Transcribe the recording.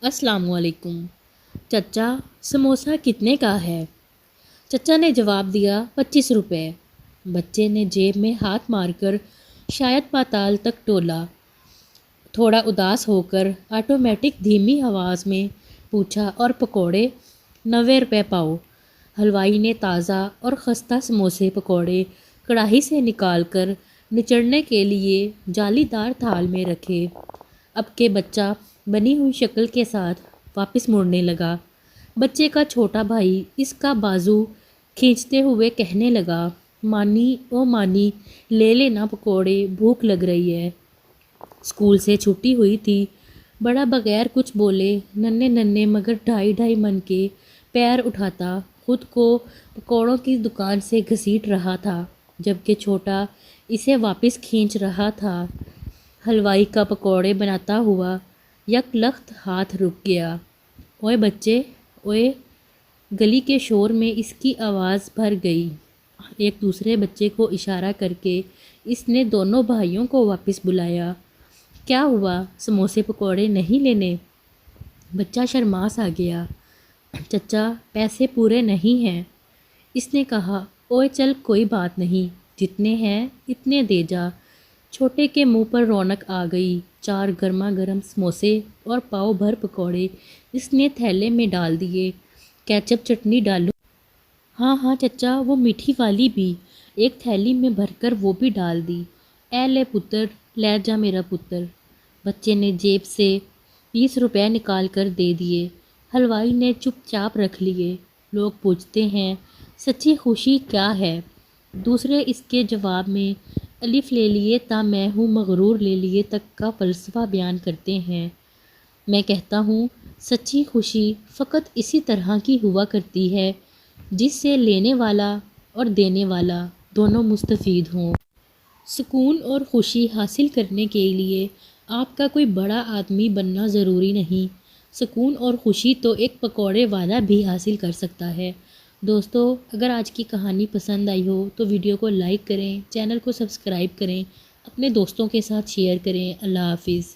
अस्सलाम वालेकुम। चचा, समोसा कितने का है? चचा ने जवाब दिया, 25 रुपये। बच्चे ने जेब में हाथ मारकर शायद पाताल तक टोला। थोड़ा उदास होकर ऑटोमेटिक धीमी आवाज़ में पूछा, और पकोड़े? 90 रुपये पाओ। हलवाई ने ताज़ा और खस्ता समोसे पकोड़े कढ़ाई से निकाल कर निचड़ने के लिए जालीदार थाल में रखे। अब के बच्चा बनी हुई शक्ल के साथ वापस मुड़ने लगा। बच्चे का छोटा भाई इसका बाजू खींचते हुए कहने लगा, मानी ओ मानी, ले लेना पकोड़े, भूख लग रही है। स्कूल से छुट्टी हुई थी। बड़ा बगैर कुछ बोले नन्हे नन्हे मगर ढाई ढाई मन के पैर उठाता खुद को पकौड़ों की दुकान से घसीट रहा था, जबकि छोटा इसे वापस खींच रहा था। हलवाई का पकौड़े बनाता हुआ यकलख्त हाथ रुक गया। ओए बच्चे, ओए! गली के शोर में इसकी आवाज़ भर गई। एक दूसरे बच्चे को इशारा करके इसने दोनों भाइयों को वापस बुलाया। क्या हुआ, समोसे पकौड़े नहीं लेने? बच्चा शर्मा सा गया। चचा, पैसे पूरे नहीं हैं। इसने कहा, ओए चल कोई बात नहीं, जितने हैं इतने दे जा। छोटे के मुंह पर रौनक आ गई। 4 गर्मा गर्म समोसे और पाव भर पकौड़े इसने थैले में डाल दिए। केचप चटनी डालूं? हाँ हाँ चचा, वो मीठी वाली भी। एक थैली में भरकर वो भी डाल दी। ए ले पुत्र, ले जा मेरा पुत्र। बच्चे ने जेब से 20 रुपये निकाल कर दे दिए। हलवाई ने चुपचाप रख लिए। लोग पूछते हैं, सच्ची खुशी क्या है? दूसरे इसके जवाब में अलिफ ले लिए ता मैं हूँ मगरूर ले लिए तक का फ़लसफ़ा बयान करते हैं। मैं कहता हूँ, सच्ची खुशी फ़कत इसी तरह की हुआ करती है जिससे लेने वाला और देने वाला दोनों मुस्तफ़ीद हों। सुकून और खुशी हासिल करने के लिए आपका कोई बड़ा आदमी बनना ज़रूरी नहीं। सुकून और खुशी तो एक पकौड़े वाला भी हासिल कर सकता है। दोस्तों, अगर आज की कहानी पसंद आई हो तो वीडियो को लाइक करें, चैनल को सब्सक्राइब करें, अपने दोस्तों के साथ शेयर करें। अल्लाह हाफिज़।